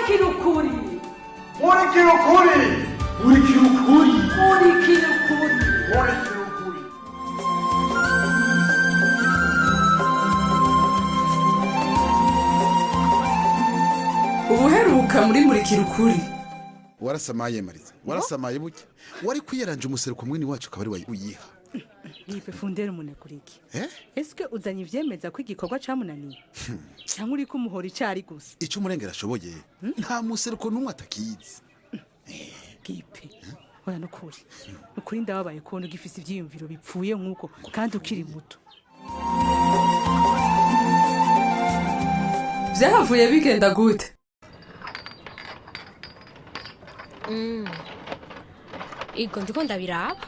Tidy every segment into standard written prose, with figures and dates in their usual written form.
Murikira Ukuri. Murikira Ukuri. Murikira Ukuri. Murikira Ukuri. Murikira Ukuri. Ubuheruka muri Murikira Ukuri. Warasamaye Mariza, warasamaye buke. Wari kwiyaranje umuseruko mwini wacu akaba ari uyiha. Nipe fundera umuneguriki. Eh? Eske uzanye ivyemeza ko igikorwa camunaniye? Cyangwa uri kumuhora icari gusa? Ico umurengera ashoboye. Nta museruko numwe atakizi. Gipe. Oya nukuri. Nukuri ndababaye ko ugifise ivyiyumviro bipfuye nkuko kandi ukiri muto. Vyahavuye bigenda gute? Ego ndiko ndabiraba.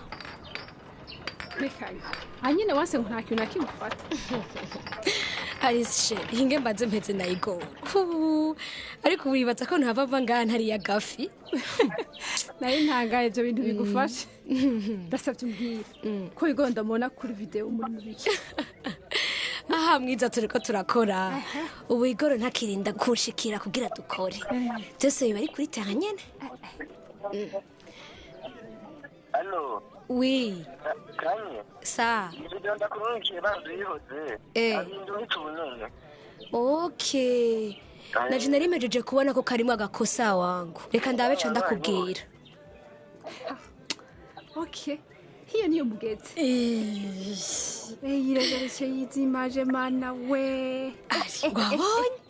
Mekanya. Hanyine wase nta kintu nakimufata. Arishe, hinge mbaze mpeze na Ego. Ariko wibaza ko ntava ngana ntari ya gafi. Naye ntangaye byo bintu bigufashe. Ndasavye umbwira ko Ego ndamubona kuri video muri mubiki. Aha mwiza turiko turakora. Ubu Igoro ntakirinda kunshikira kugira dukore. Byose biba ari kuri terrain nyene. Allo. Oui. Kanye. Sa. Ndio ndakurungiye bazihoze. Abindu nitubunene. Okay. Naje narimejeje kubona ko karimo agakosa wangu. Reka ndabe ca ndakubwira. Okay. Hiyo niyo mugeze. Yiregereje yizimaje mana we. Gwabonye?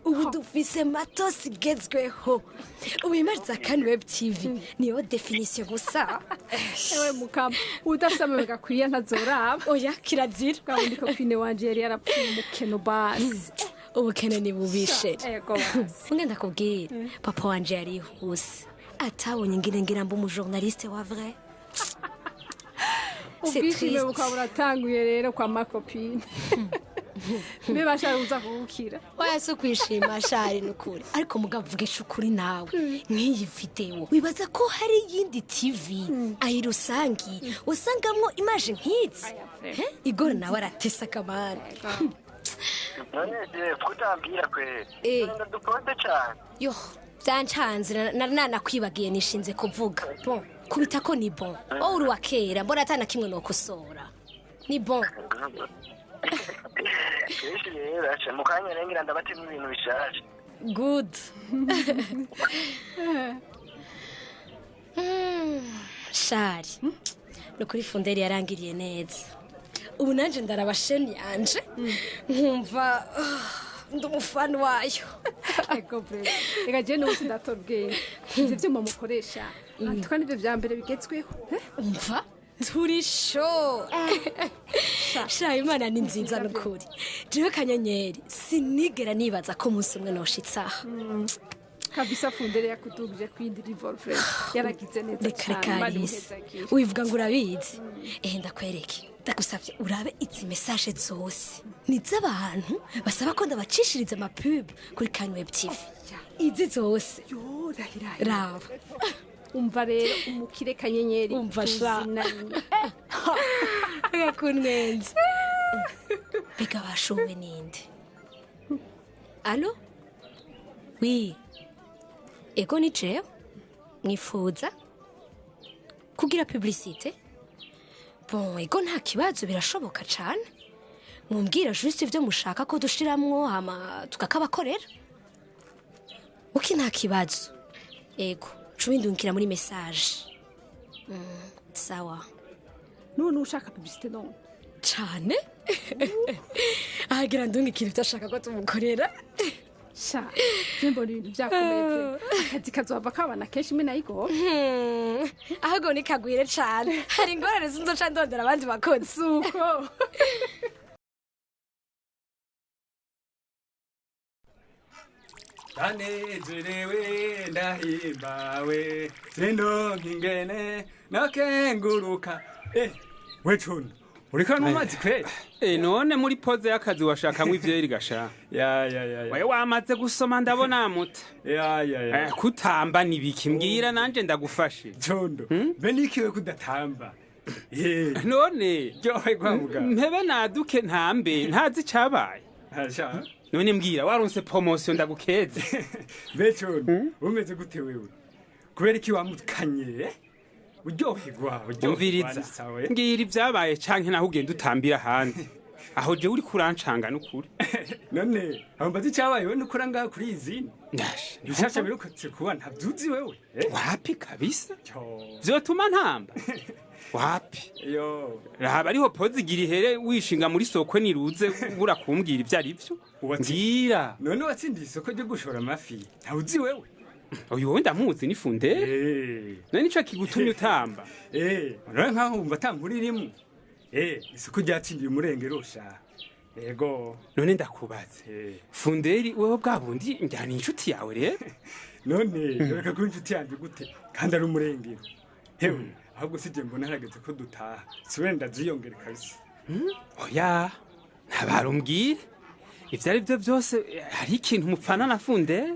Ubu dufise matosi gezweho. Ubu imarza kan web TV niyo definition gusa. Ewe mukama, udasama gakwiye ntazoraba. Oya kirazira. Kandi ko kwine wanje yari yarapfuye mukeno basi. Ubukene ni bubishe. Ego basi. Ngenda kubwira papa wanje yari huse. Atabonye ngira mbu mu journaliste wa vrai. C'est triste. Ukabura tanguye rero kwa makopine. Biba sharuza kukira. Oya so kwishima shari nukuri. Ariko mugavugisha ukuri nawe. Nk'iyi video. Wibaza ko hari yindi TV ayirusangi usangamwo image nk'izi. Igoro nawe aratesa kamara. None kutambira kwe. Ndadukonde cyane. Yo, byancanze nakwibagiye nishinze kuvuga. Bon, kubita ko ni bon. Uri wakera mbona atana kimwe no kusora. Ni bon. Yeshi rero acha mukanya rengira ndabatema ibintu bishaje. Good. Shari. Nukuri funderi yarangiriye neza. Ubu nanje ndarabasheni yanje. Nkumva ndumufani wayo. Ego bre. Ega je no sindatobwe. Ivyo mukoresha. Atwa nivyo vya mbere bigezweho. Umva? Turi show. Shari Imana ni nziza nukuri. Jewe kanyenyeri sinigera nibaza ko umunsi umwe noshitsa. Kabisa fundere yakutugije kwindi revolver. Yaragize neza cyane. Uyivuga ngo urabizi. Ndakwereke. Ndagusavye urabe izi message zose. Niz'abantu basaba ko ndabacishiriza ama pub kuri Kan Web TV. Izi zose. Yo rahira. Raba. Umva rero umukire kanyenyeri umva sha agakunwenze bega bashowe ninde. Allo? Oui. Ego ni jewe mwifuza kugira publicité? Bon, ego nta kibazo birashoboka cyane. Mumbwira juste ivyo mushaka ko dushiramwo hama tukakabakorera. Uki nta kibazo. Ego Chubindukira muri message. Sawa. None ushaka publicité non? Cyane? Agira ndungikira utashaka ko tumukorera. Sha, jembo ibintu byakomeye. Akazi kazova kabana kenshi mena yigo. Ahago ni kagwire cyane. Hari ingorane zinzoca ndondera abandi bakozi uko. Ndanezerewe ndahimbawe sindonka ingene nakenguruka. Wecuno uriko n'amazi kweli? None muri pose y'akazi washakamwe ivyeri gasha. Wewe wamaze gusoma ndabona muta. Kutamba nibiki mbwira nanje ndagufashe. Condo be nikiwe kudatamba. None jowe kwa muga mpebe naduke ntambe ntazi cabaye. Hasha none mbwira waronse promotion ndagukeze becone umeze gute wewe kubera iki wamukanye uryoherwa umviriza ngira ibyabaye canke naho ugenda utambira handi aho je uri kurancanga n'ukuri none aho mbazi cyabaye we nukora ngaho kuri izini bishasha birukatse kuba ntavyuzi wewe wapi kabisa vyotuma ntamba wapi yo rahaba ariho pozi gira ihere wishinga muri soko niruze ubura kumbwira ivyo ari vyo ngira none watsindiye isoko ryo gushora amafi ntawuzi wewe uyu wowe ndamuzi ni fundere none nico kigutumye utamba none nkaho wumva atamburirimo isoko ryatsindiye umurengero sha yego none ndakubaze funderi wewe bwa bundi njyana inshuti yawe rero none reka ko inshuti yanjye gute kandi ari umurengero hewe ahubwo sije mbona harageze ko dutaha siwenda ziyongere kabisa oya ntabarumbwire ivyo ari byo byose hari ikintu mupfana na fundere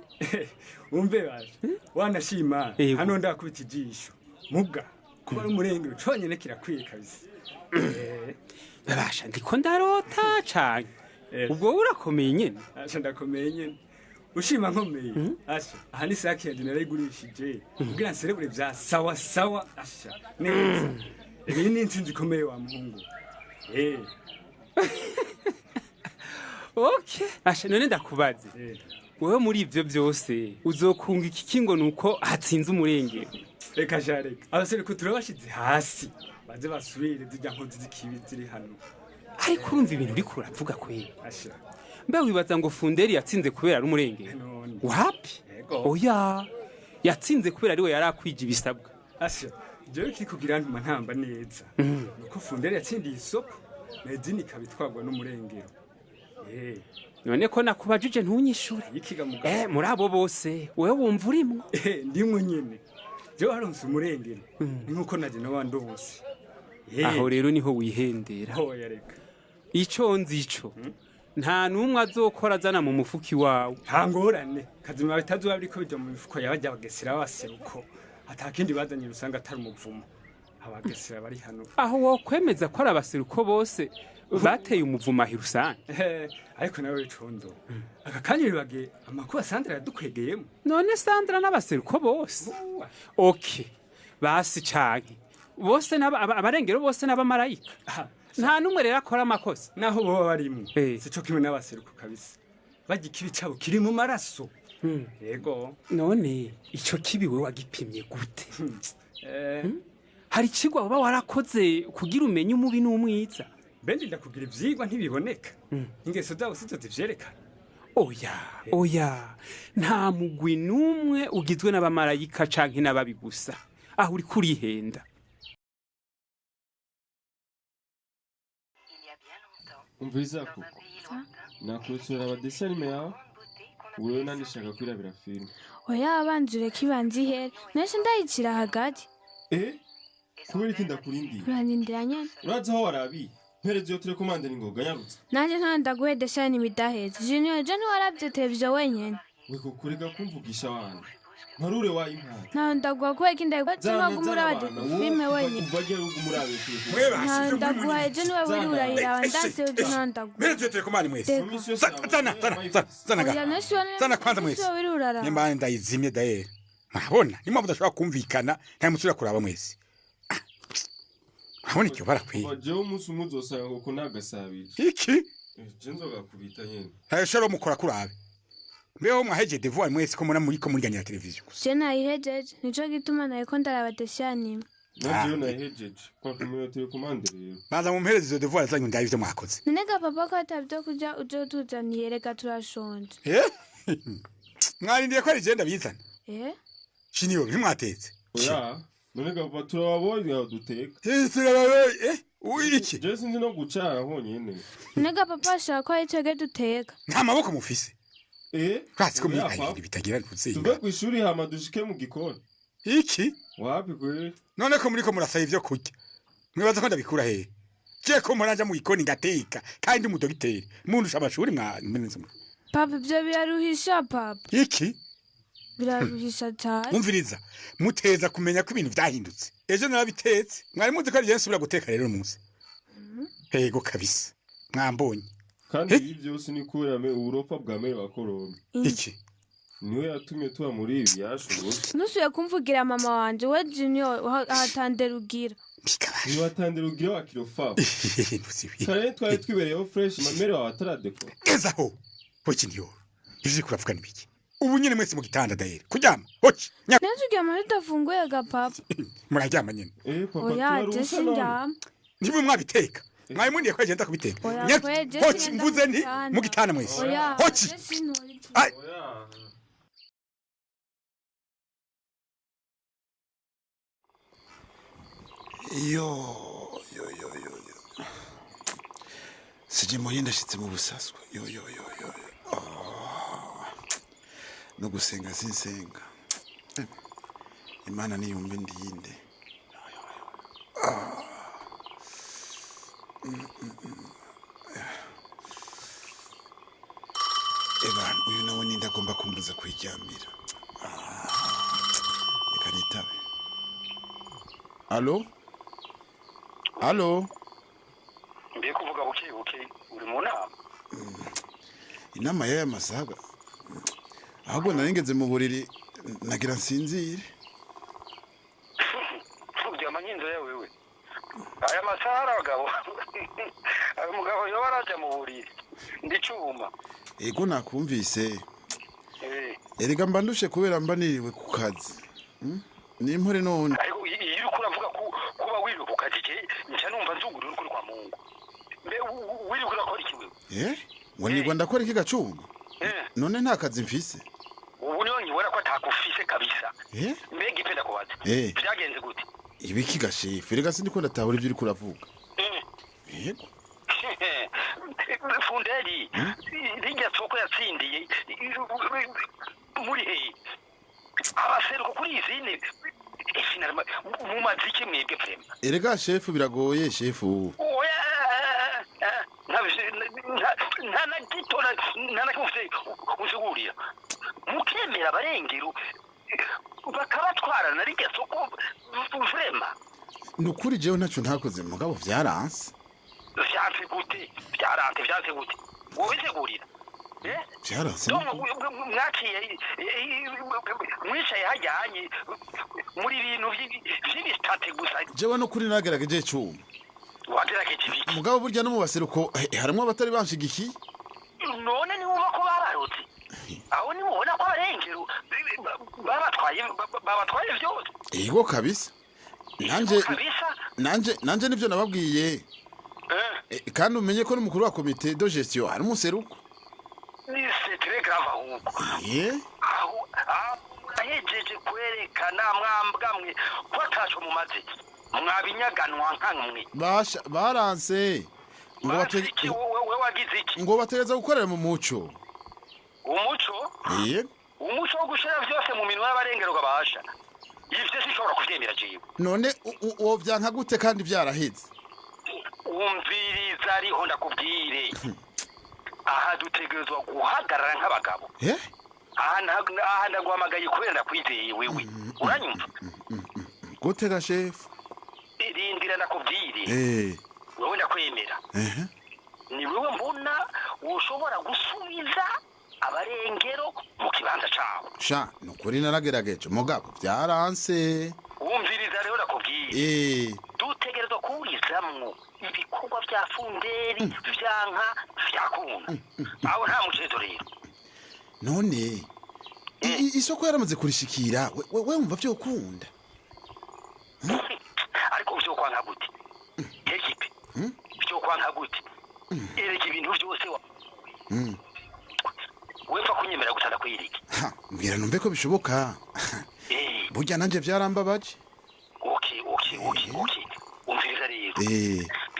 umve baje wanashima hano ndakubita ijisho mubwa kuba ari umurengero conyene kirakwiye kabisa babasha ndiko ndarota cane ubwo urakomeye nyene asha ndakomeye nyene ushima nkomeye asha aha ni saki yanje narayigurishije kugira nserebure vya sawa sawa asha neza ibi ni intsinzi ikomeye wa muhungu okay asha none ndakubaze wewe muri ivyo byose uzokunga iki kingo nuko hatsinze umurengero reka jareka abasore ko turabashize hasi baze basubire zijya nkozi zikibi ziri hano ariko urumva ibintu uri kuravuga kwe mbe wibaza ngo funderi yatsinze kubera ari umurengero wapi oya yatsinze kubera ari we yari akwije ibisabwa asha jewe kikugira ntuma ntamba neza nuko funderi yatsindiye isoko nezini kabitwagwa n'umurengero none ko nakubajije ntunyishure muri abo bose wewe wumva urimwo ndimwo nyene jewe haronse umurengero ni nkuko naje n'abandi bose aho rero niho wihendera ico nzico nta numwe azokora azana mu mufuki wawe nta ngorane kazima bitazuba biriko bija mu mifuko yabajya bagesera baseruko atakindi bazanye rusanga atari umuvumo abagesera bari hano aho wokwemeza ko ari abaseruko bose bateye umuvuma hirusane ariko nawe condo aka kanya bibage amakuba Sandra yadukwegeyemo none Sandra n'abaseruko bose okay basi canke bose abarengero bose n'abamarayika nta numwe rero akora amakosa naho boba barimo sico kimwe n'abaseruko kabisa bagikibi cabo kiri mu maraso yego none ico kibi we wagipimye gute hari ikigwa uba warakoze kugira umenye umubi n'umwiza bendi ndakugira ivyigwa ntibiboneka ingeso zawo sizo zivyerekana oya nta mugwi numwe ugizwe n'abamarayika canke n'ababi gusa aho uri kurihenda umviriza kuko nakurikira abadesi anime yawe wewe nanishaka kwirabira filime oya abanjure kibanzi here neshe ndayicira hagati kubera iki ndakurindiye urandindira nyene urazi aho warabiye mpereze yo telekomande ningoga nyarutse nanje nta ndaguhe desani midaheze junior je ntiwarabye televiziyo wenyene weko kureka kumvugisha wana ntarure wayimpana nta ndaguha kubera iki ndaguha gumurabade filime wenyene uvaje ugumurabe nta ndaguha je niwe wiri urayiraba ndase uje nta ndaguha mpereze yo telekomande mwese zana kwanza mwese nyembane ndayizimye daye nabona nimwe mudashobora kumvikana nta musura kuraba mwese Habone cyo barakwiye. Waje umunsi umuzosanga ko nagasabira. Iki? Je nzogakubita nyene. Sharo mukora kurabe. Mbeho mwaheje devoir mwese ko muri ganyira televiziyo. Je nayihejeje nico gituma naye ko ndaraba deshanima. Naje nayihejeje. Kwa kumwe telekomande rero. Baza mumpereze izo devoir zanyu ndabivyo mwakoze. Nenega papa ko atabyo kuja uje tuzaniye reka turashonje. Mwarindiye ko ari genda bizana. Shiniyo ntimwatetse. Oya. Nenega papa turababonye duteka. Iki? Je sinzi no gucara honyene. Nenega papa ashaka ko ayitege duteka. Nta maboko mufise. Kwasi ko mwikaye bitagira ntutsinda. Tuve ku ishuri hama dushike mu gikoni. Iki? Wapi kwe? None ko muri ko murasaba ivyo kurya. Mwibaza ko ndabikura he? Je ko muranja mu gikoni ngateka kandi mu dogiteri. Mundusha amashuri mwenze. Papa byo biraruhisha papa. Iki? Biraruhisha cyane. Umviriza muteza kumenya ko ibintu vyahindutse. Ejo narabitetse. Mwari muzi ko ari Yesu bira guteka rero munsi. Yego kabisa. Mwambonye. kandi ibi byose ni kubera uburofa bwa mere wa korona. Iki? Niwe yatumye tuba muri ibi yashoboye. Nusuye kumvugira mama wanje we Junior ahatandera ugira. Niwe atandera ugira wa kirofa. Kare twari twibereyeho fresh mamere wawe ataradeko. Ezaho. Hoki niyo. Ije kuravuga nibiki? Ubu nyene mwese mu gitanda dahere. Kuryama. Hoki. Najugiye muri dafunguye ga papa. Muraryama nyene. Papa oya jesi njama. Nimwe mwabiteka. Mwaye mundiye ko agenda kubiteka. Hoki mvuze nti mu gitanda mwese. Hoki. Yo. Sije moye ndashitse mu busaswa. Yo. No gusenga sinsenga. Imana niyumve ndiyinde. Evan, uyu nawe ninda agomba kumbuza kwijyamira. Reka nitabe. Allo? Mbiye kuvuga buke uri mu nama. Inama y'aya masaga. Ahubwo narengeze mu buriri nagira nsinzire. Fubye amanyindo yawe wewe. Aya masara abagabo. Umugabo yo baraje mu buriri. Ndicuma. Ego nakumvise. Erega mbandushe kubera mbaniriwe ku kazi. Nimpore none. Ariko iyo kuravuga kuba wiri ku kazi je nca numva nzuguru kuri kwa Mungu. Mbe wiri kurakora iki wewe? Ngo nigwa ndakora iki gacuma? None nta kazi mfise. Ubu niyo nyibora ko atakufise kabisa. Mbega ipenda kubaza. Byagenze gute? Ibiki gashefu, erega sindi ko ndatahura ibyo uri kuravuga. Yego. Funderi, rijya soko yatsindiye muri he. Abaseruko kuri izine. Mu maziki mwebwe prema. Erega shefu biragoye shefu. Nta gitora nta kufise usigurira. Mukemera abarengero bakabatwarana rijya soko vrema. Nukuri jewe ntacu ntakoze mugabo vyaranse. Vyanse gute? Wowe segurira. Vyaranse. Mwakiye mwicaye hajyanye muri ibintu vy'ibistate gusa. Jewe no kuri nagerageje cyuma. Wagerageje ibiki? Mugabo burya no mu baseruko harimwo abatari banshigikiye. None ni wumva ko babarotse. Aho ni mubona ko abarengero babatwaye vyose. Yego kabisa. Nanje nivyo nababwiye. Kandi umenye ko n'umukuru wa komite de gestion ari umuseruko. C'est très grave ahubwo. Aho ahejeje kwerekana mwambwamwe ko ataco mu mazi. Mwabinyaganwa nkamwe. Baranse. Ngo wagize iki? Ngo bategeza gukorera mu muco. Umuco? Umuco wo gushira vyose mu minwe y'abarengero gabasha. Ivyo sishobora kuvyemera jiwe. None uwo vyanka gute kandi vyaraheze? Umviriza ariho ndakubwire. Aha dutegerezwa guhagarara nk'abagabo. Aha ndaguhamagaye kubera ndakwizeye wewe. Uranyumva? Gutega shefu. Irindira ndakubwire. Wewe ndakwemera. Ni wewe mbona ushobora gusubiza abarengero mu kibanza cawe. Sha, nukuri naragerageje mugabo vyaranse. Umviriza rero ndakubwire. Dutegerezwa kuburizamwo ibikorwa vya funderi vyanka vyakunda. Aho nta mucezo rero. None isoko yaramaze kurishikira we umva vyo ukunda. Ariko vyo kwanka gute? Ekipe. Vyo kwanka gute? Ereke ibintu vyose wa. Wefa kunyemera gutanda kwiriki. Mbwira numve ko bishoboka. Burya nanje vyarambabaje. Okay. Umviriza rero.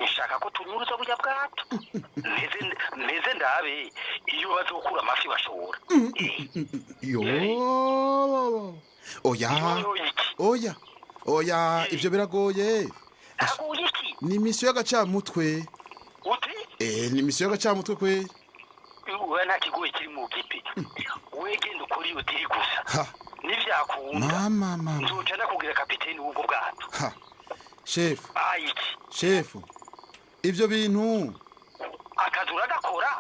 Nshaka ko tunyuruza burya bwato. Neze ndabe iyo bazokura amafi bashora. Oya, ivyo biragoye. Agoye iki? Ni misiyo y'agacamutwe. Uti? Ni misiyo y'agacamutwe kwe. Uwe nta kigoye kiri mu gipi. Wegenda ukora iyo diri gusa. Nivyakunda. Mama. Nzoca ndakubwira kapiteni w'ubwo bwato. Shefu. Shefu. Ivyo bintu. Akazi turagakora.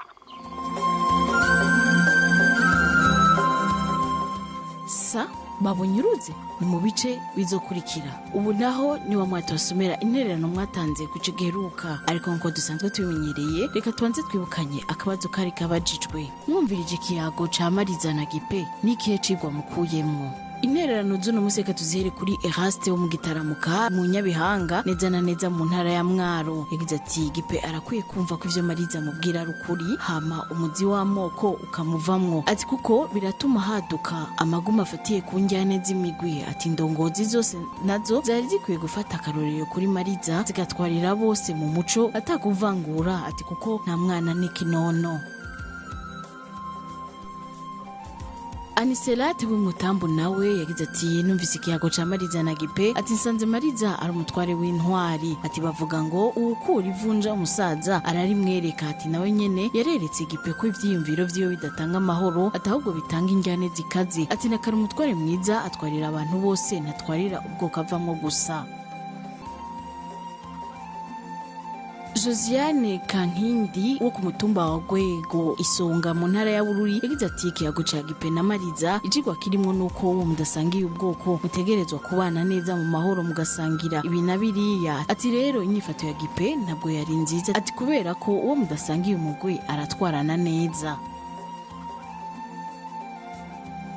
sa babunyuruze ni mu bice bizokurikira. Ubu naho ni wa mwati wasomera intererano mwatanze kuco giheruka, ariko nko dusanzwe tubimenyereye reka tubanze twibukanye akabazo kari kabajijwe. Mwumvirije ikiyago ca Mariza na Gipe n'ikihe cigwa mukuyemwo. Intererano z'uno museka tuzihere kuri Eraste wo mu Gitaramuka mu Nyabihanga neza na neza mu ntara ya Mwaro. Yagize ati Gipe arakwiye kumva ko ivyo Mariza mubwira ari ukuri, hama umuzi w'amoko ukamuvamwo. Ati kuko biratuma haduka amaguma afatiye ku njyane z'imigwi. Ati indongozi zose nazo zari zikwiye gufata akarorero kuri Mariza zigatwarira bose mu muco atakuvangura. Ati kuko nta mwana n'ikinono. Aniselate w'Umutambu nawe yagize ati numvise ikiyago ca Mariza na Gipe. Ati nsanze Mariza ari umutware w'intwari. Ati bavuga ngo uwukura ivunja umusaza ararimwereka. Ati nawe nyene yareretse Gipe ko ivyiyumviro vyiwe bidatanga amahoro, ati ahubwo bitanga injyane zikaze. Ati nakari umutware mwiza atwarira abantu bose, ntatwarira ubwoko avamwo gusa. Josiane Kankindi wo ku mutumba wa Gwego Isonga mu ntara ya Bururi yagize ati ikiyago ca Gipe na Mariza ijigwa kirimo nuko uwo mudasangiye ubwoko mutegerezwa kubana neza mu mahoro mugasangira ibi na biriya. Ati rero inyifato ya Gipe ntabwo yari nziza. Ati kubera ko uwo mudasangiye umugwi aratwarana neza.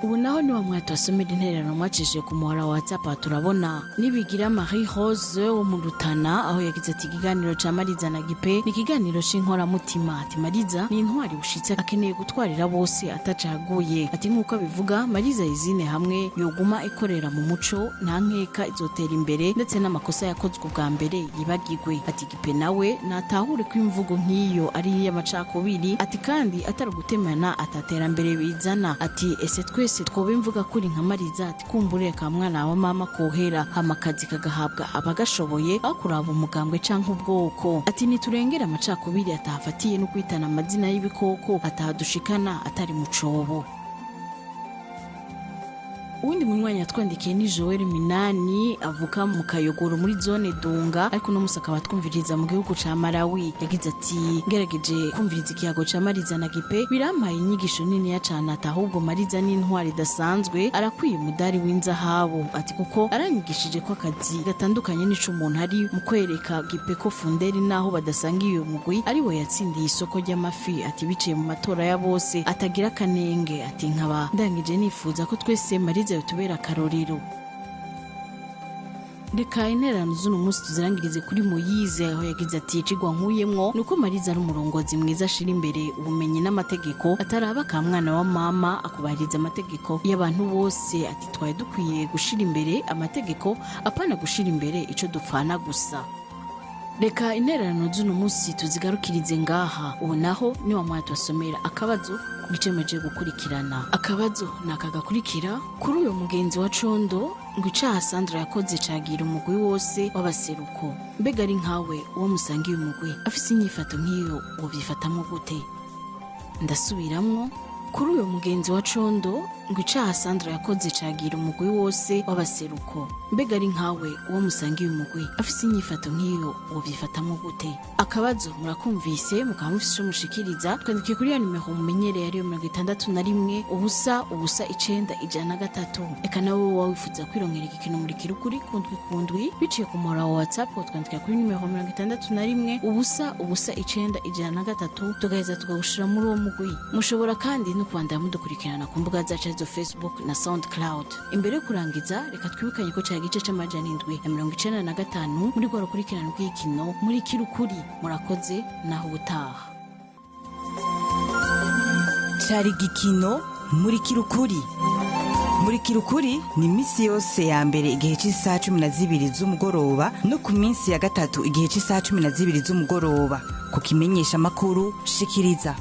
Ubu naho ni wa mwati wasomera intererano mwacishije ku muhora wa WhatsApp. Turabona nibigira Marie Rose wo mu Rutana aho yagize ati ikiganiro ca Mariza na Gipe ni ikiganiro c'inkora mutima. Ati Mariza ni intwari bushitse akeneye gutwarira bose atacaguye. Ati nkuko bivuga Mariza izine hamwe yoguma ikorera mu muco nta nkeka izotera imbere ndetse n'amakosa yakozwe bwa mbere yibagirwe. Ati Gipe nawe natahure ko imvugo nk'iyo ari y'amacakubiri. Ati kandi atari gutemana atatera mbere bizana. Ati ese twese twobe imvuga kuri nka Mariza. Ati kumbure ka mwana wa mama kohera hamakazi kagahabwa abagashoboye aho kuraba umugambwe canke ubwoko. Ati niturengera amacakubiri atahafatiye no kwitana amazina y'ibikoko atahadushikana atari mu cobo. Uwundi munywanyi yatwandikiye ni Joel Minani avuka mu Kayogoro muri zone Dunga, ariko no musaka batwumviriza mu gihugu ca Malawi. Yagize ati ngerageje kumviriza ikiyago ca Mariza na Gipe birampaye inyigisho nini ya cana. Ati ahubwo Mariza ni intwari dasanzwe arakwiye umudari w'inzahabu. Ati kuko aranyigishije ko akazi gatandukanye n'ico umuntu ari mu kwereka Gipe ko Funderi naho badasangiye umugwi ari we yatsindiye isoko ry'amafi. Ati biciye mu matora ya bose atagira kanenge. Ati nkaba ndangije nifuza ko twese Mariza yotubera karorero. Reka intererano z'uno munsi tuzirangirize kuri Moyize aho yagize ati icigwa nkuyemwo nuko Mariza ari umurongozi mwiza ashira imbere ubumenyi n'amategeko ataraba ka mwana wa mama akubahiriza amategeko y'abantu bose. Ati twaye dukwiye gushira imbere amategeko apana gushira imbere ico dupfana gusa. Reka intererano z'uno munsi tuzigarukirize ngaha. Ubu naho ni wa mwati wasomera akabazo gicemeje gukurikirana. Akabazo nakagakurikira kuri uyo mugenzi wa Condo ngo icaha Sandra yakoze cagira umugwi wose w'abaseruko. Mbega ari nkawe uwo musangiye umugwi afise inyifato nk'iyo wobyifatamwo gute? Ndasubiramwo kuri uyo mugenzi wa Condo ngo icaha Sandra yakoze cagira umugwi wose w'abaseruko. Mbega ari nkawe uwo musangiye umugwi afise inyifato nk'iyo wobyifatamwo gute? Akabazo murakumvise mukaba mufise ico mushikiriza twandikiye kuri ya nimero mumenyereye ariyo 61 ubusa ubusa 913. Eka nawe wifuza kwirongera igikino Murikira Ukuri kundwi biciye ku muhora wa WhatsApp twandikiye kuri nimero 61 ubusa ubusa 913 tugaheza tugagushira muri uwo mugwi. Mushobora kandi no kwandara mudukurikirana ku mbuga zacu zo Facebook na SoundCloud. Imbere kurangiza reka twibukanye ko ca gice c'amajana 795 muri gwa rukurikirana rw'igikino Murikira Ukuri. Murakoze naho ubutaha. Cari gikino Murikira Ukuri. Murikira Ukuri ni misi yose ya mbere igihe cy'isaha 12 z'umugoroba no ku minsi ya gatatu igihe cy'isaha 12 z'umugoroba ku kimenyesha makuru Shikiriza.